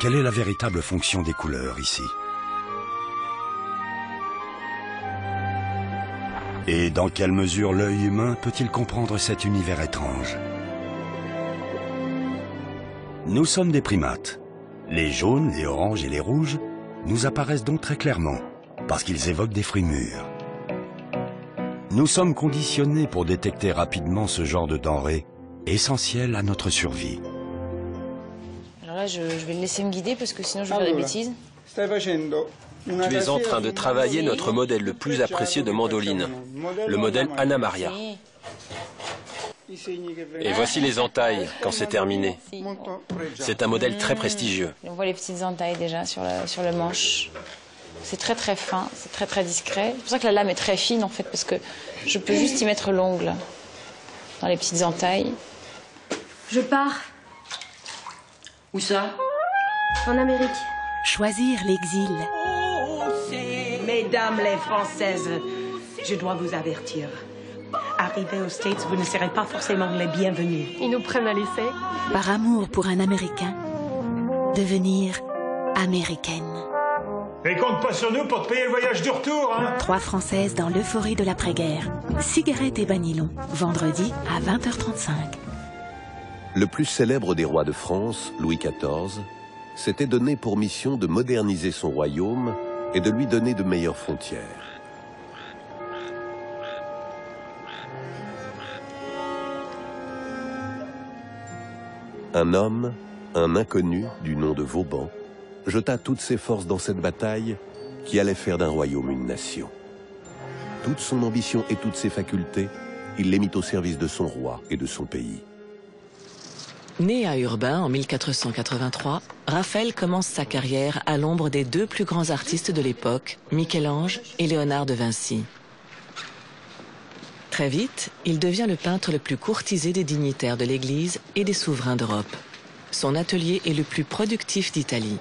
Quelle est la véritable fonction des couleurs ici? Et dans quelle mesure l'œil humain peut-il comprendre cet univers étrange? Nous sommes des primates. Les jaunes, les oranges et les rouges nous apparaissent donc très clairement, parce qu'ils évoquent des fruits mûrs. Nous sommes conditionnés pour détecter rapidement ce genre de denrées, essentielles à notre survie. Alors là, je vais le laisser me guider parce que sinon je vais faire des bêtises. Tu es en train de travailler notre modèle le plus apprécié de mandoline, le modèle Anna Maria. Et voici les entailles quand c'est terminé. C'est un modèle très prestigieux. On voit les petites entailles déjà sur le manche. C'est très très fin, c'est très très discret. C'est pour ça que la lame est très fine en fait, parce que je peux juste y mettre l'ongle dans les petites entailles. Je pars. Où ça? En Amérique. Choisir l'exil. Mesdames les Françaises, je dois vous avertir. Arrivés aux States, vous ne serez pas forcément les bienvenus. Ils nous prennent à l'essai. Par amour pour un Américain, devenir américaine. Et compte pas sur nous pour te payer le voyage du retour, hein? 3 Françaises dans l'euphorie de l'après-guerre. Cigarettes et Banilon, vendredi à 20h35. Le plus célèbre des rois de France, Louis XIV, s'était donné pour mission de moderniser son royaume et de lui donner de meilleures frontières. Un homme, un inconnu du nom de Vauban, jeta toutes ses forces dans cette bataille qui allait faire d'un royaume une nation. Toute son ambition et toutes ses facultés, il les mit au service de son roi et de son pays. Né à Urbain en 1483, Raphaël commence sa carrière à l'ombre des 2 plus grands artistes de l'époque, Michel-Ange et Léonard de Vinci. Très vite, il devient le peintre le plus courtisé des dignitaires de l'Église et des souverains d'Europe. Son atelier est le plus productif d'Italie.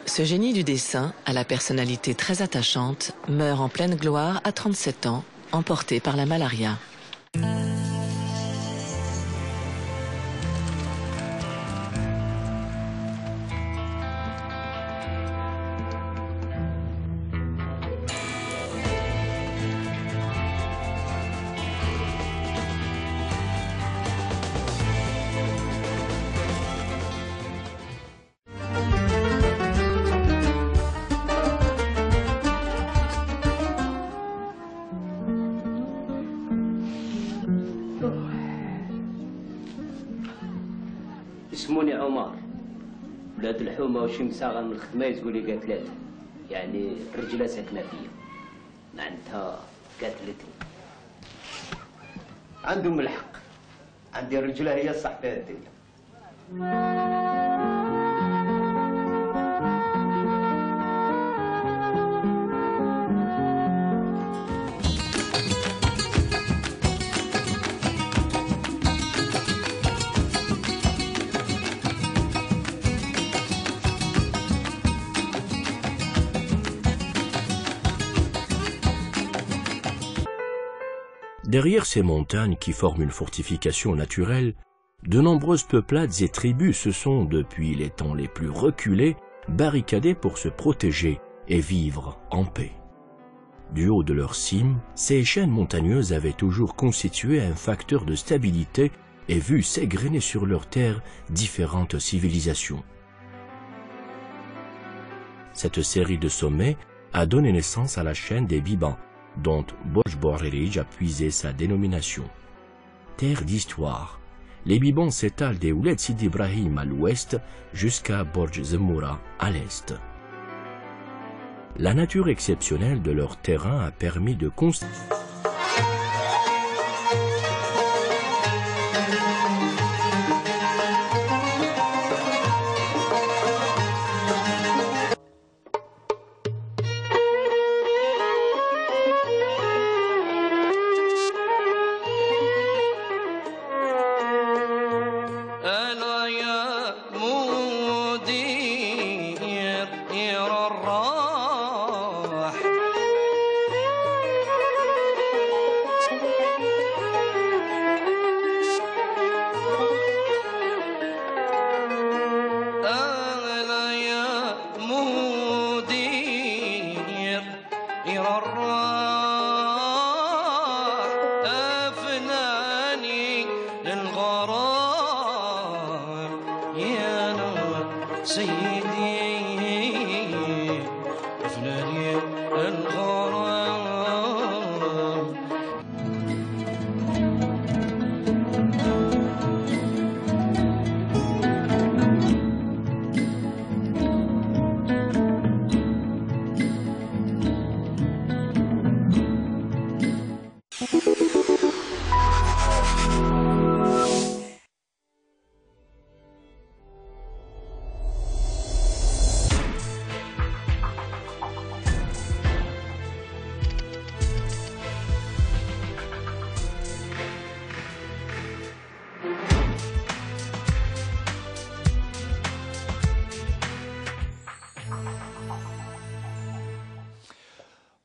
Ce génie du dessin, à la personnalité très attachante, meurt en pleine gloire à 37 ans, emporté par la malaria. اسموني عمر ولاد الحومه وشي مساغر من الخدمه يقول لي قالت لا يعني الرجله ساكنه فيا معناتها قاتلتني عندهم الحق عندي الرجله هي الصح في الدنيا. Derrière ces montagnes qui forment une fortification naturelle, de nombreuses peuplades et tribus se sont, depuis les temps les plus reculés, barricadées pour se protéger et vivre en paix. Du haut de leur cime, ces chaînes montagneuses avaient toujours constitué un facteur de stabilité et vu s'égrener sur leurs terres différentes civilisations. Cette série de sommets a donné naissance à la chaîne des Bibans, dont Borj Borrelij a puisé sa dénomination. Terre d'histoire, les Bibans s'étalent des Ouled Sidi Ibrahim à l'ouest jusqu'à Borj Zemmoura à l'est. La nature exceptionnelle de leur terrain a permis de constater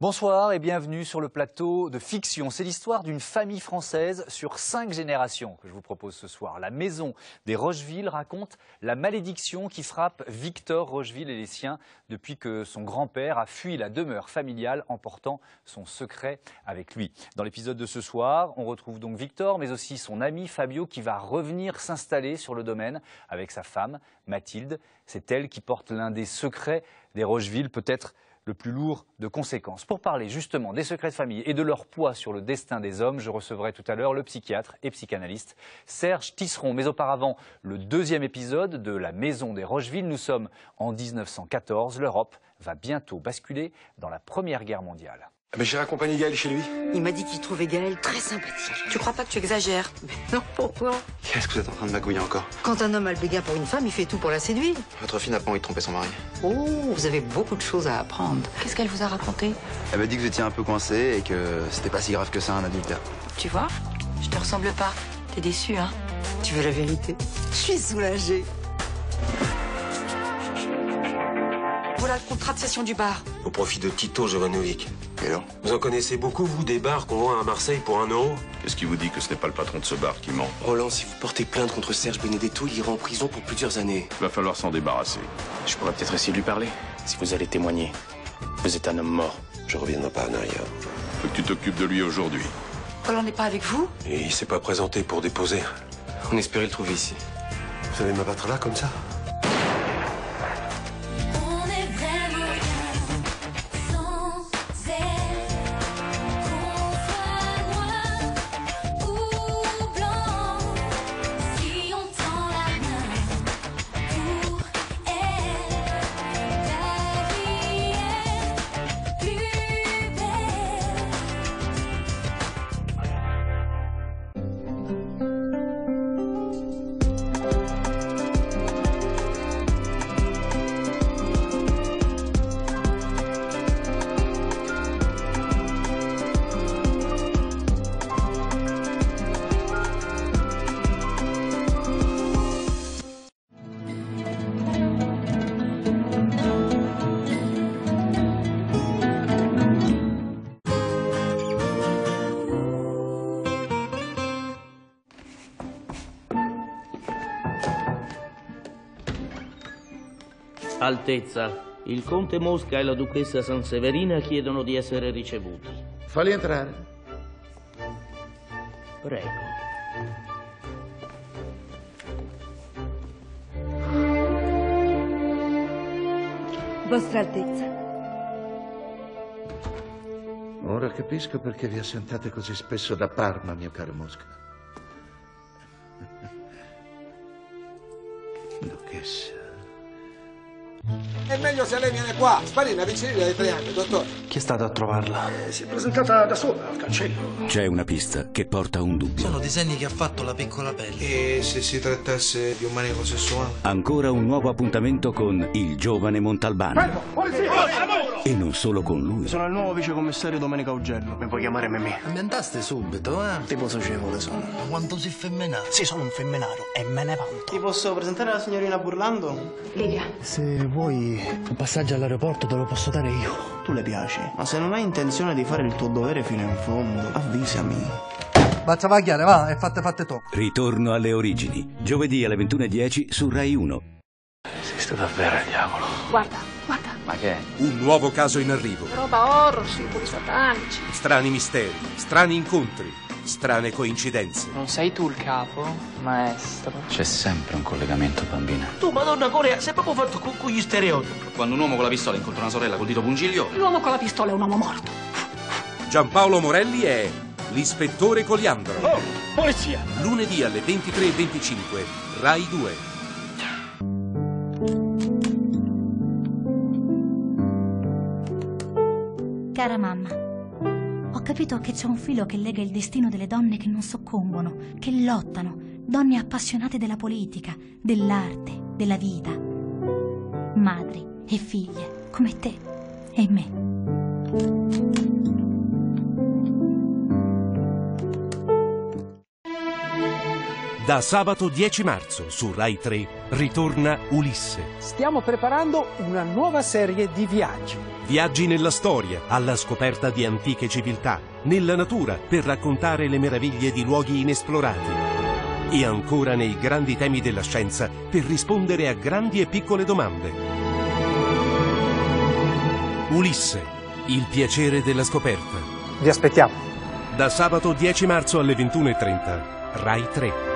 Bonsoir et bienvenue sur le plateau de Fiction. C'est l'histoire d'une famille française sur 5 générations que je vous propose ce soir. La maison des Rocheville raconte la malédiction qui frappe Victor Rocheville et les siens depuis que son grand-père a fui la demeure familiale emportant son secret avec lui. Dans l'épisode de ce soir, on retrouve donc Victor mais aussi son ami Fabio qui va revenir s'installer sur le domaine avec sa femme Mathilde. C'est elle qui porte l'un des secrets des Rocheville, peut-être le plus lourd de conséquences. Pour parler justement des secrets de famille et de leur poids sur le destin des hommes, je recevrai tout à l'heure le psychiatre et psychanalyste Serge Tisseron. Mais auparavant, le 2e épisode de La Maison des Rocheville. Nous sommes en 1914. L'Europe va bientôt basculer dans la Première Guerre mondiale. Mais j'ai raccompagné Gaël chez lui. Il m'a dit qu'il trouvait Gaël très sympathique. Tu crois pas que tu exagères? Mais non, pourquoi? Qu'est-ce que vous êtes en train de magouiller encore? Quand un homme a le béguin pour une femme, il fait tout pour la séduire. Votre fille n'a pas envie de tromper son mari. Oh, vous avez beaucoup de choses à apprendre. Qu'est-ce qu'elle vous a raconté? Elle m'a dit que vous étiez un peu coincé et que c'était pas si grave que ça un adultère. Tu vois, je te ressemble pas. T'es déçu, hein? Tu veux la vérité? Je suis soulagée. Voilà le contrat de cession du bar. Au profit de Tito Jovanovic. Et alors? Vous en connaissez beaucoup, vous, des bars qu'on vend à Marseille pour 1 euro? Qu'est-ce qui vous dit que ce n'est pas le patron de ce bar qui ment? Roland, si vous portez plainte contre Serge Benedetto, il ira en prison pour plusieurs années. Il va falloir s'en débarrasser. Je pourrais peut-être essayer de lui parler. Si vous allez témoigner, vous êtes un homme mort. Je reviendrai pas en arrière. Faut que tu t'occupes de lui aujourd'hui. Roland n'est pas avec vous? Et il s'est pas présenté pour déposer. On espérait le trouver ici. Vous allez m'abattre là, comme ça? Altezza, il conte Mosca e la duchessa Sanseverina chiedono di essere ricevuti. Falli entrare. Prego. Vostra Altezza. Ora capisco perché vi assentate così spesso da Parma, mio caro Mosca. Duchessa. È meglio se lei viene qua. Spari una vicinina dei 3 anni, dottore. Chi è stato a trovarla? Si è presentata da sola al cancello. C'è una pista che porta a un dubbio. Sono disegni che ha fatto la piccola Pelle. E se si trattasse di un manico sessuale? Ancora un nuovo appuntamento con il giovane Montalbano. Fermo! Polizia! E non solo con lui. Sono il nuovo vicecommissario Domenico Augello. Mi puoi chiamare Memmi? Ambientaste subito, eh? Tipo socievole sono. Ma quanto si femminare? Sì, sono un femminario e me ne vanto. Ti posso presentare la signorina Burlando? Livia. Se vuoi un passaggio all'aeroporto te lo posso dare io. Tu le piaci, ma se non hai intenzione di fare il tuo dovere fino in fondo, avvisami. Basta vagliare, va, e fatte to. Ritorno alle origini. Giovedì alle 21:10 su Rai 1. Esiste davvero il diavolo. Guarda. Ma che è? Un nuovo caso in arrivo. Roba horror, simboli satanici. Strani misteri, strani incontri, strane coincidenze. Non sei tu il capo, maestro? C'è sempre un collegamento, bambina. Tu, Madonna Corea, sei proprio fatto con gli stereotipi. Quando un uomo con la pistola incontra una sorella col dito pungiglio... L'uomo con la pistola è un uomo morto. Giampaolo Morelli è l'ispettore Coliandro. Oh, polizia! Lunedì alle 23:25, Rai 2. Cara mamma, ho capito che c'è un filo che lega il destino delle donne che non soccombono, che lottano, donne appassionate della politica, dell'arte, della vita. Madri e figlie, come te e me. Da sabato 10 marzo su Rai 3. ritorna Ulisse. Stiamo preparando una nuova serie di viaggi. Viaggi nella storia, alla scoperta di antiche civiltà, nella natura, per raccontare le meraviglie di luoghi inesplorati. E ancora nei grandi temi della scienza, per rispondere a grandi e piccole domande. Ulisse, il piacere della scoperta. Vi aspettiamo. Da sabato 10 marzo alle 21:30, Rai 3.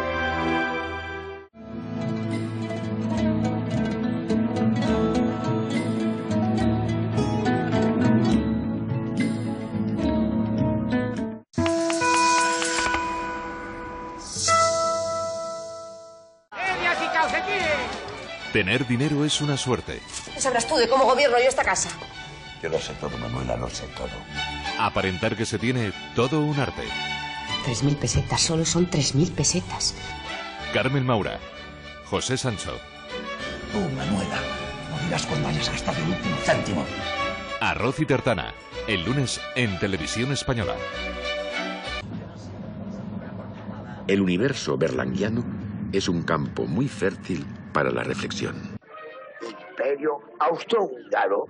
Tener dinero es una suerte. ¿Qué sabrás tú de cómo gobierno yo esta casa? Yo lo sé todo, Manuela, lo sé todo. Aparentar que se tiene todo un arte. 3.000 pesetas, solo son 3.000 pesetas. Carmen Maura, José Sancho. Manuela, no dirás cuando hayas gastado el último céntimo. Arroz y Tartana, el lunes en Televisión Española. El universo berlanguiano es un campo muy fértil para la reflexión. Imperio austrohúngaro.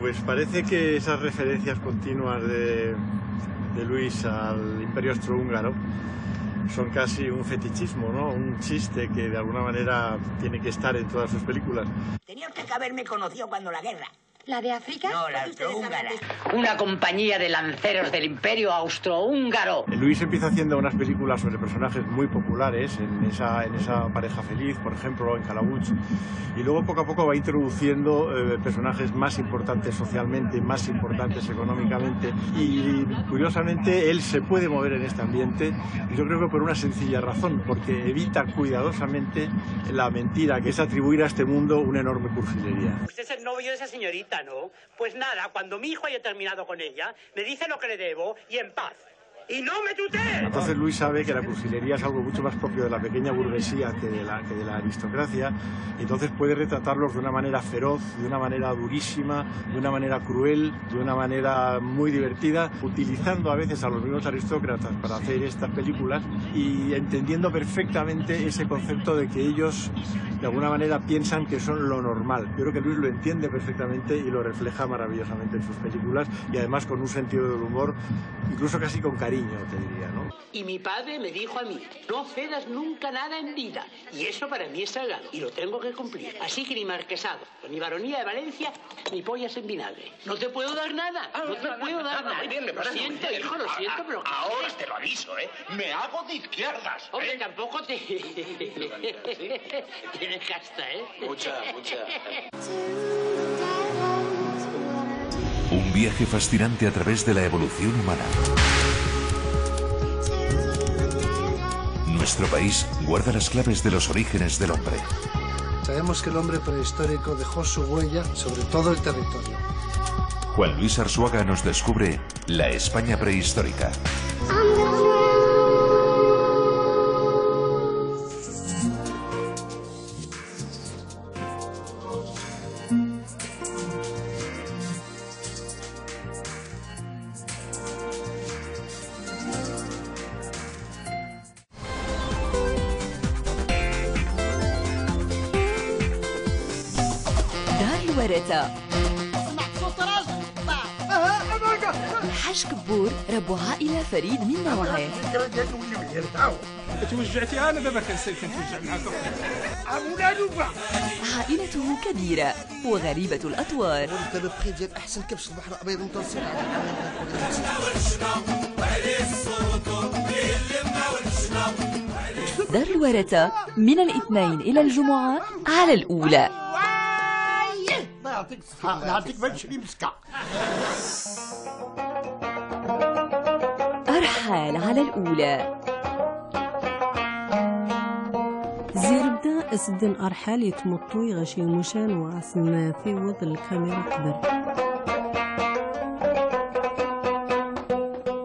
Pues parece que esas referencias continuas de Luis al Imperio austrohúngaro son casi un fetichismo, ¿no? Un chiste que de alguna manera tiene que estar en todas sus películas. Tenía usted que haberme conocido cuando la guerra. ¿La de África? No, la austrohúngara. Una compañía de lanceros del Imperio austrohúngaro. Luis empieza haciendo unas películas sobre personajes muy populares, en esa pareja feliz, por ejemplo, en Calabuch, y luego poco a poco va introduciendo personajes más importantes socialmente, más importantes económicamente, y curiosamente él se puede mover en este ambiente, y yo creo que por una sencilla razón, porque evita cuidadosamente la mentira que es atribuir a este mundo una enorme cursilería. Usted es el novio de esa señorita, ¿no? Pues nada, cuando mi hijo haya terminado con ella, me dice lo que le debo y en paz. ¡Y no me tutee! Entonces Luis sabe que la cursilería es algo mucho más propio de la pequeña burguesía que de la aristocracia, y entonces puede retratarlos de una manera feroz, de una manera durísima, de una manera cruel, de una manera muy divertida, utilizando a veces a los mismos aristócratas para hacer estas películas y entendiendo perfectamente ese concepto de que ellos de alguna manera piensan que son lo normal. Yo creo que Luis lo entiende perfectamente y lo refleja maravillosamente en sus películas, y además con un sentido del humor, incluso casi con cariño, te diría, ¿no? Y mi padre me dijo a mí, no cedas nunca nada en vida. Y eso para mí es sagrado, y lo tengo que cumplir. Así que ni marquesado, ni baronía de Valencia, ni pollas en vinagre. No te puedo dar nada, no te puedo dar nada. Lo siento, hijo, lo siento, pero... Ahora te lo aviso, ¿eh? Me hago de izquierdas. Hombre, tampoco te... Tienes casta, ¿eh? Mucha. Un viaje fascinante a través de la evolución humana. Nuestro país guarda las claves de los orígenes del hombre. Sabemos que el hombre prehistórico dejó su huella sobre todo el territorio. Juan Luis Arzuaga nos descubre la España prehistórica. الورثة الحاج كبور ربو عائلة فريد من نوعه. توجعتي انا دابا كنتوجع معاك. عائلته كبيرة وغريبة الأطوار. انت البخي ديال احسن كبش البحر الابيض متوسط. دار الورثة من الاثنين إلى الجمعة على الأولى. نعطيك ما تشري مسكة. أرحال على الأولى. زيربدا أسدن أرحال يتمطو يغشي مشان وعسنا في وضع الكاميرا قبل.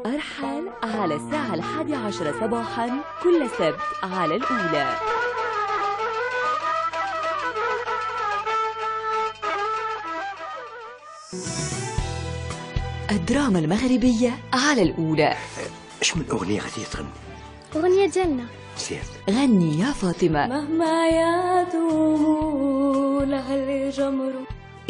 أرحال على الساعة 11 صباحا كل سبت على الأولى. الدراما المغربية على الأولى. اش من أغنية غادي تغني؟ أغنية ديالنا. غني يا فاطمة. مهما يدوم لها الجمر.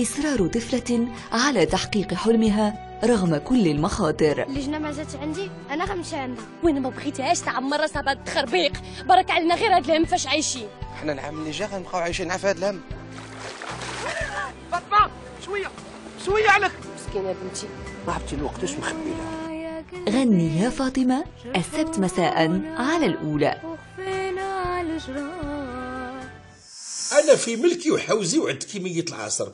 إصرار طفلة على تحقيق حلمها رغم كل المخاطر. اللجنة ما جات عندي، أنا غنمشي عندها. وين ما بغيتهاش تعمر راسها بهاد التخربيق، برك علينا غير هاد الهم فاش عايشين. حنا العام اللي جا غنبقاو عايشين في هاد الهم. فاطمة شوية عليك. مسكينة بنتي. ما عرفتي الوقت واش مخبي لها. غني يا فاطمة السبت مساء على الأولى. أنا في ملكي وحوزي وعند كمية العصر.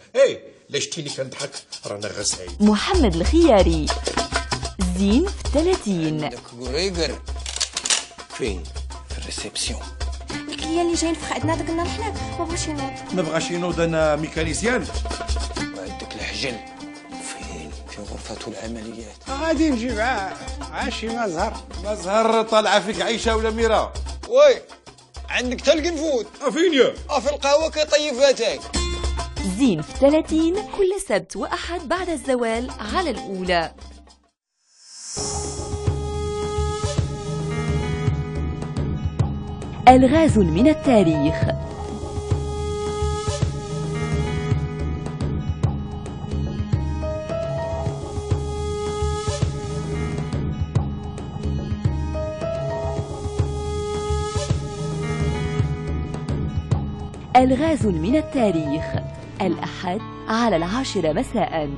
لا شتيني كنضحك رانا غسعي. محمد الخياري. زين في 30. قريقر فين؟ في الريسبسيون. الكليان اللي جايين في خدنا داك النهار حنا ما بغاش ينوض. ما بغاش ينوض، أنا ميكانيسيان. عندك الحجل فين؟ في غرفة العمليات. غادي نجيب عاشي مزهر طالعة فيك عيشة ولا ميرا؟ وي عندك تا القنفود. فين يا؟ في القهوة كيطيب فاتاك. زين في 30 كل سبت وأحد بعد الزوال على الأولى. ألغاز من التاريخ. ألغاز من التاريخ الأحد على 10 مساء.